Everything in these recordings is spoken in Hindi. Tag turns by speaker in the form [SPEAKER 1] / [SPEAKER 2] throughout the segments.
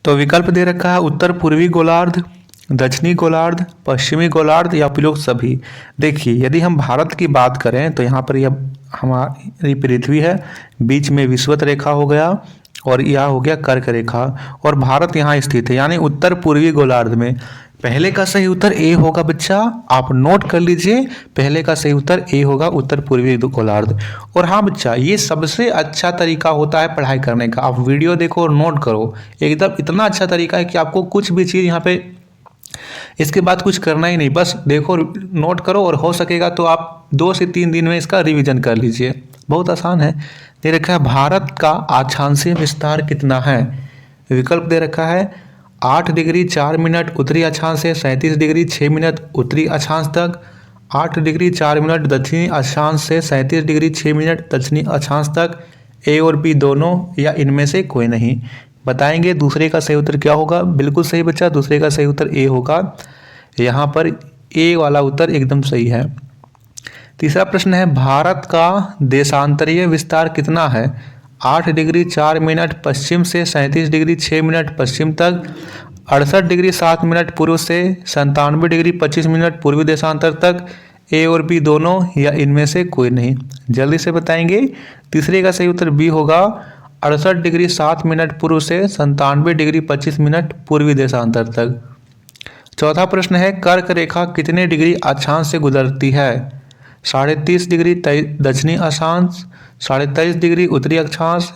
[SPEAKER 1] तो विकल्प दे रखा है उत्तर पूर्वी गोलार्ध, दक्षिणी गोलार्ध, पश्चिमी गोलार्ध या फिर लोग सभी। देखिए यदि हम भारत की बात करें तो यहाँ पर यह हमारी पृथ्वी है, बीच में विषुवत रेखा हो गया और यह हो गया कर्क रेखा, और भारत यहाँ स्थित है यानी उत्तर पूर्वी गोलार्ध में। पहले का सही उत्तर ए होगा बच्चा, आप नोट कर लीजिए, पहले का सही उत्तर ए होगा, उत्तर पूर्वी गोलार्ध। और हाँ बच्चा, ये सबसे अच्छा तरीका होता है पढ़ाई करने का। आप वीडियो देखो और नोट करो, एकदम इतना अच्छा तरीका है कि आपको कुछ भी चीज़ यहाँ पे इसके बाद कुछ करना ही नहीं, बस देखो नोट करो और हो सकेगा तो आप 2 से 3 दिन में इसका रिवीजन कर लीजिए। बहुत आसान है। दे रखा है भारत का अक्षांशीय विस्तार कितना है। विकल्प दे रखा है 8 डिग्री 4 मिनट उत्तरी अक्षांश से 37 डिग्री 6 मिनट उत्तरी अक्षांश तक, 8 डिग्री 4 मिनट दक्षिणी अक्षांश से 37 डिग्री 6 मिनट दक्षिणी अक्षांश तक, ए और बी दोनों या इनमें से कोई नहीं। बताएंगे दूसरे का सही उत्तर क्या होगा। बिल्कुल सही बच्चा, दूसरे का सही उत्तर ए होगा। यहाँ पर ए वाला उत्तर एकदम सही है। तीसरा प्रश्न है भारत का देशांतरीय विस्तार कितना है। 8 डिग्री 4 मिनट पश्चिम से 37 डिग्री 6 मिनट पश्चिम तक, 68 डिग्री 7 मिनट पूर्व से 97 डिग्री 25 मिनट पूर्वी देशांतर तक, ए और बी दोनों या इनमें से कोई नहीं। जल्दी से बताएंगे। तीसरे का सही उत्तर बी होगा, 68 डिग्री 7 मिनट पूर्व से 97 डिग्री 25 मिनट पूर्वी देशांतर तक। चौथा प्रश्न है कर्क रेखा कितने डिग्री अक्षांश से गुजरती है। 30.5 डिग्री दक्षिणी अक्षांश, 23.5 डिग्री उत्तरी अक्षांश,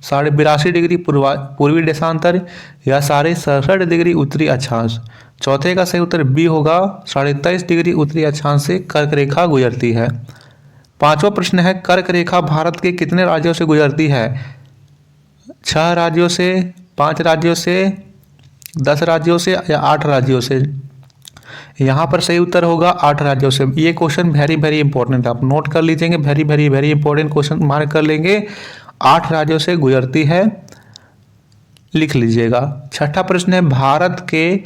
[SPEAKER 1] 82.5 डिग्री पूर्वी देशांतर या 67.5 डिग्री उत्तरी अक्षांश। चौथे का सही उत्तर बी होगा, 23.5 डिग्री उत्तरी अक्षांश से कर्क रेखा गुजरती है। पांचवा प्रश्न है कर्क रेखा भारत के कितने राज्यों से गुजरती है। 6 राज्यों से, 5 राज्यों से, 10 राज्यों से या 8 राज्यों से। यहाँ पर सही उत्तर होगा 8 राज्यों से। ये क्वेश्चन वेरी वेरी इंपॉर्टेंट, आप नोट कर लीजिएंगे, very very very important question mark कर लेंगे। 8 राज्यों से गुजरती है, लिख लीजिएगा। छठा प्रश्न है भारत के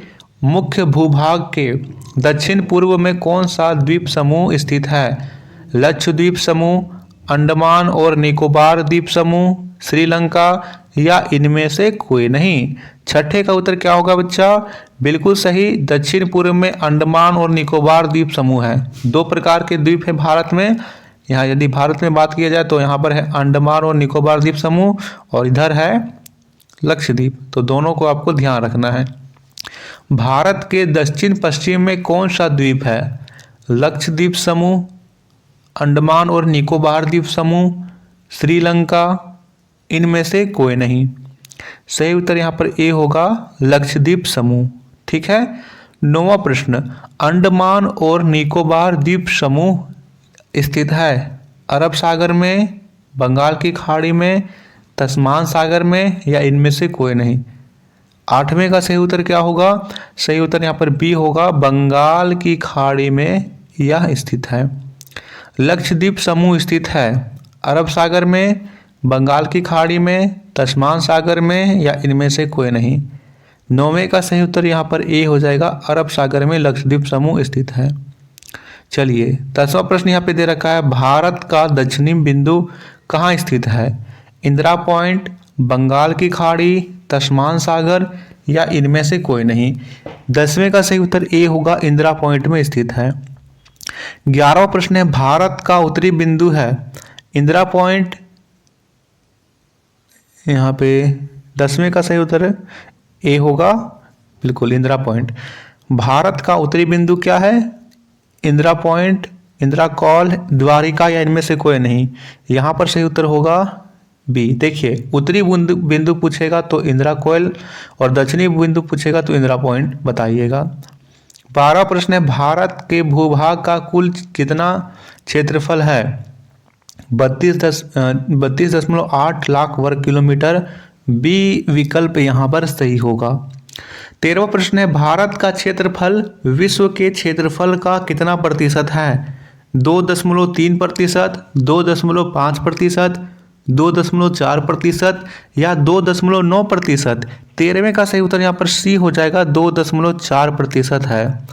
[SPEAKER 1] मुख्य भूभाग के दक्षिण पूर्व में कौन सा द्वीप समूह स्थित है। लक्षद्वीप समूह, अंडमान और निकोबार द्वीप समूह, श्रीलंका या इनमें से कोई नहीं। छठे का उत्तर क्या होगा बच्चा। बिल्कुल सही, दक्षिण पूर्व में अंडमान और निकोबार द्वीप समूह है। 2 प्रकार के द्वीप है भारत में। यहाँ यदि भारत में बात किया जाए तो यहाँ पर है अंडमान और निकोबार द्वीप समूह और इधर है लक्षद्वीप, तो दोनों को आपको ध्यान रखना है। भारत के दक्षिण पश्चिम में कौन सा द्वीप है। लक्षद्वीप समूह, अंडमान और निकोबार द्वीप समूह, श्रीलंका, इनमें से कोई नहीं। सही उत्तर यहाँ पर ए होगा, लक्षद्वीप समूह। ठीक है। 9वां प्रश्न अंडमान और निकोबार द्वीप समूह स्थित है अरब सागर में, बंगाल की खाड़ी में, तस्मान सागर में या इनमें से कोई नहीं। 8वें का सही उत्तर क्या होगा। सही उत्तर यहाँ पर बी होगा, बंगाल की खाड़ी में यह स्थित है। लक्षद्वीप समूह स्थित है अरब सागर में, बंगाल की खाड़ी में, तस्मान सागर में या इनमें से कोई नहीं। 9वें का सही उत्तर यहाँ पर ए हो जाएगा, अरब सागर में लक्षद्वीप समूह स्थित है। चलिए 10वां प्रश्न यहाँ पे दे रखा है भारत का दक्षिणी बिंदु कहाँ स्थित है। इंदिरा पॉइंट, बंगाल की खाड़ी, तस्मान सागर या इनमें से कोई नहीं। 10वें का सही उत्तर ए होगा, इंदिरा पॉइंट में स्थित है। 11वां प्रश्न है भारत का उत्तरी बिंदु है इंदिरा पॉइंट। यहाँ पे 10वें का सही उत्तर ए होगा, बिल्कुल इंदिरा पॉइंट। भारत का उत्तरी बिंदु क्या है। इंदिरा पॉइंट, इंदिरा कॉल, द्वारिका या इनमें से कोई नहीं। यहाँ पर सही उत्तर होगा बी। देखिए उत्तरी बिंदु पूछेगा तो इंदिरा कोयल और दक्षिणी बिंदु पूछेगा तो इंदिरा पॉइंट बताइएगा। 12वां प्रश्न है भारत के भूभाग का कुल कितना क्षेत्रफल है। 32.8 लाख वर्ग किलोमीटर। बी विकल्प यहाँ पर सही होगा। 13वां प्रश्न है भारत का क्षेत्रफल विश्व के क्षेत्रफल का कितना प्रतिशत है। 2.3%, 2.5%, 2.4% या 2.9%। 13वें का सही उत्तर यहाँ पर सी हो जाएगा, 2.4% है।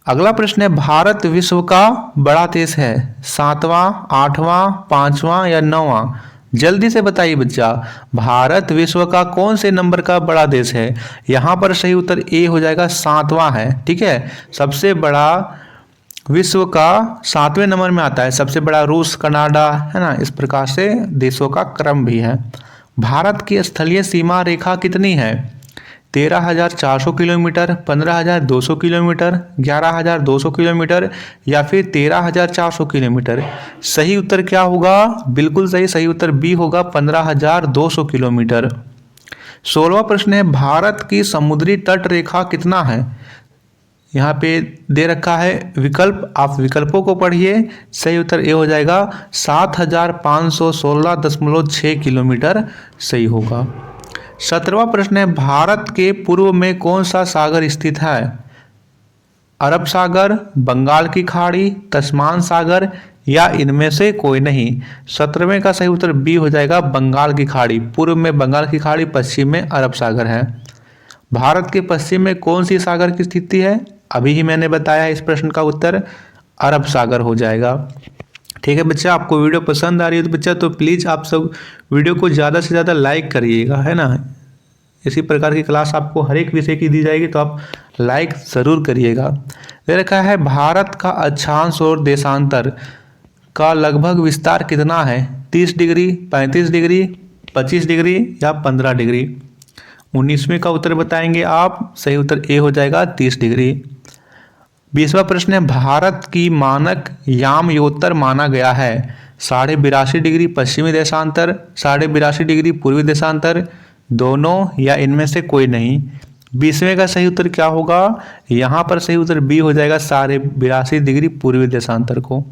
[SPEAKER 1] अगला प्रश्न है भारत विश्व का बड़ा देश है। 7वां, 8वां, 5वां या 9वां। जल्दी से बताइए बच्चा, भारत विश्व का कौन से नंबर का बड़ा देश है? यहाँ पर सही उत्तर ए हो जाएगा, 7वां है। ठीक है, सबसे बड़ा विश्व का 7वें नंबर में आता है। सबसे बड़ा रूस, कनाडा, है ना, इस प्रकार से देशों का क्रम भी है। भारत की स्थलीय सीमा रेखा कितनी है? 13,400 किलोमीटर, 15,200 किलोमीटर, 11,200 किलोमीटर या फिर 13,400 किलोमीटर। सही उत्तर क्या होगा? बिल्कुल सही, सही उत्तर बी होगा, 15,200 किलोमीटर। 16वां प्रश्न है, भारत की समुद्री तट रेखा कितना है? यहाँ पे दे रखा है विकल्प, आप विकल्पों को पढ़िए। सही उत्तर ए हो जाएगा, 7,516.6 किलोमीटर सही होगा। 17वां प्रश्न है, भारत के पूर्व में कौन सा सागर स्थित है? अरब सागर, बंगाल की खाड़ी, तस्मान सागर या इनमें से कोई नहीं। 17वें का सही उत्तर बी हो जाएगा, बंगाल की खाड़ी। पूर्व में बंगाल की खाड़ी, पश्चिम में अरब सागर है। भारत के पश्चिम में कौन सी सागर की स्थिति है? अभी ही मैंने बताया, इस प्रश्न का उत्तर अरब सागर हो जाएगा। ठीक है बच्चा, आपको वीडियो पसंद आ रही है तो बच्चा तो प्लीज़ आप सब वीडियो को ज़्यादा से ज़्यादा लाइक करिएगा, है ना। इसी प्रकार की क्लास आपको हर एक विषय की दी जाएगी तो आप लाइक ज़रूर करिएगा। दे रखा है, भारत का अक्षांश और देशांतर का लगभग विस्तार कितना है? 30 डिग्री, 35 डिग्री, 25 डिग्री या 15 डिग्री। 19वें का उत्तर बताएंगे आप। सही उत्तर ए हो जाएगा, 30 डिग्री। 20वां प्रश्न है, भारत की मानक यामयोत्तर माना गया है 82.5 डिग्री पश्चिमी देशांतर, 82.5 डिग्री पूर्वी देशांतर, दोनों या इनमें से कोई नहीं। 20वें का सही उत्तर क्या होगा? यहाँ पर सही उत्तर बी हो जाएगा, 82.5 डिग्री पूर्वी देशांतर को।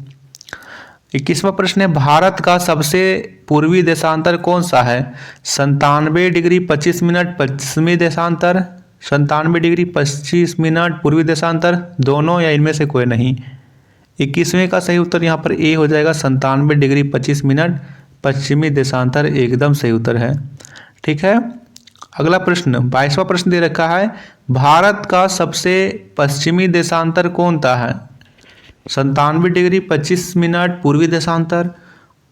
[SPEAKER 1] 21वां प्रश्न है, भारत का सबसे पूर्वी देशांतर कौन सा है? 97 डिग्री 25 मिनट पश्चिमी देशांतर, 97 डिग्री 25 मिनट पूर्वी देशांतर, दोनों या इनमें से कोई नहीं। 21वें का सही उत्तर यहाँ पर ए हो जाएगा, 97 डिग्री 25 मिनट पश्चिमी देशांतर एकदम सही उत्तर है। ठीक है, अगला प्रश्न 22वां प्रश्न दे रखा है, भारत का सबसे पश्चिमी देशांतर कौन सा है? 97 डिग्री 25 मिनट पूर्वी देशांतर,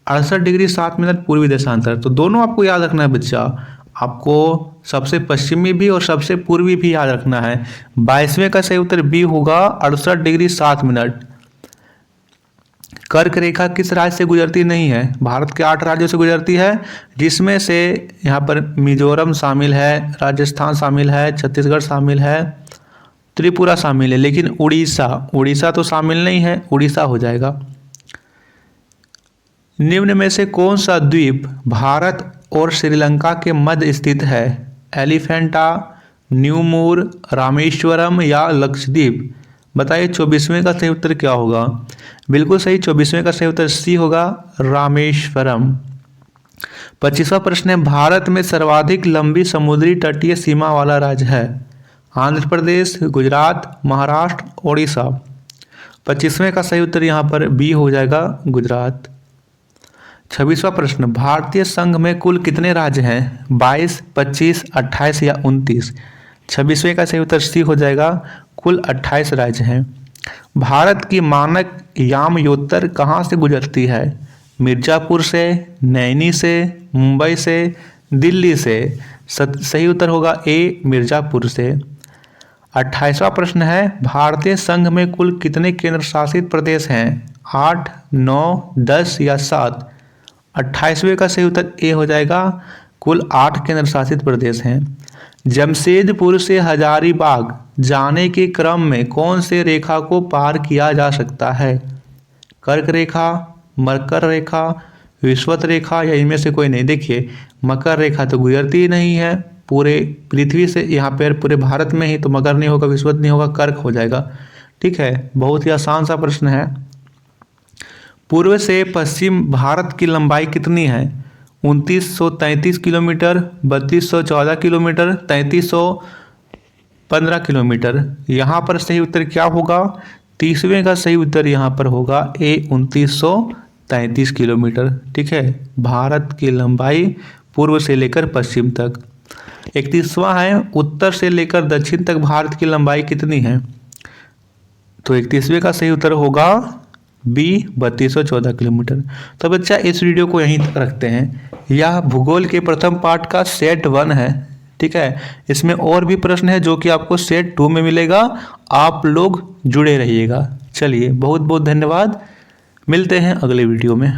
[SPEAKER 1] 68 डिग्री 7 मिनट पूर्वी देशांतर। तो दोनों आपको याद रखना है बच्चा, आपको सबसे पश्चिमी भी और सबसे पूर्वी भी याद रखना है। 22वें का सही उत्तर बी होगा, 68 डिग्री 7 मिनट। कर्क रेखा किस राज्य से गुजरती नहीं है? भारत के 8 राज्यों से गुजरती है, जिसमें से यहाँ पर मिजोरम शामिल है, राजस्थान शामिल है, छत्तीसगढ़ शामिल है, त्रिपुरा शामिल है, लेकिन उड़ीसा तो शामिल नहीं है, उड़ीसा हो जाएगा। निम्न में से कौन सा द्वीप भारत और श्रीलंका के मध्य स्थित है? एलिफेंटा, न्यूमूर, रामेश्वरम या लक्षद्वीप। बताइए 24वें का सही उत्तर क्या होगा? बिल्कुल सही, 24वें का सही उत्तर सी होगा, रामेश्वरम। 25वां प्रश्न है, भारत में सर्वाधिक लंबी समुद्री तटीय सीमा वाला राज्य है? आंध्र प्रदेश, गुजरात, महाराष्ट्र, ओडिशा। 25वें का सही उत्तर यहाँ पर बी हो जाएगा, गुजरात। 26वां प्रश्न, भारतीय संघ में कुल कितने राज्य हैं? 22, 25, 28 या 29। 26वें का सही उत्तर सी हो जाएगा, कुल 28 राज्य हैं। भारत की मानक यामयोत्तर कहाँ से गुजरती है? मिर्जापुर से, नैनी से, मुंबई से, दिल्ली से। सही उत्तर होगा ए, मिर्जापुर से। 28वां प्रश्न है, भारतीय संघ में कुल कितने केंद्र शासित प्रदेश हैं? 8, 9, 10 या 7। 28वें का सही उत्तर ए हो जाएगा, कुल 8 केंद्र शासित प्रदेश हैं। जमशेदपुर से हजारीबाग जाने के क्रम में कौन से रेखा को पार किया जा सकता है? कर्क रेखा, मकर रेखा, विषुवत रेखा या इनमें से कोई नहीं। देखिए, मकर रेखा तो गुजरती ही नहीं है पूरे पृथ्वी से, यहाँ पर पूरे भारत में ही, तो मकर नहीं होगा, विषुवत नहीं होगा, कर्क हो जाएगा। ठीक है, बहुत ही आसान सा प्रश्न है। पूर्व से पश्चिम भारत की लंबाई कितनी है? 2933 किलोमीटर, 3214 किलोमीटर, 3315 किलोमीटर। यहाँ पर सही उत्तर क्या होगा? 30वें का सही उत्तर यहाँ पर होगा ए, 2933 किलोमीटर। ठीक है, भारत की लंबाई पूर्व से लेकर पश्चिम तक। 31वां है, उत्तर से लेकर दक्षिण तक भारत की लंबाई कितनी है? तो 31वें का सही उत्तर होगा बी 3214 किलोमीटर। तो बच्चा इस वीडियो को यहीं तक रखते हैं। यह भूगोल के प्रथम पार्ट का सेट 1 है, ठीक है। इसमें और भी प्रश्न है जो कि आपको सेट 2 में मिलेगा। आप लोग जुड़े रहिएगा। चलिए बहुत बहुत धन्यवाद, मिलते हैं अगले वीडियो में।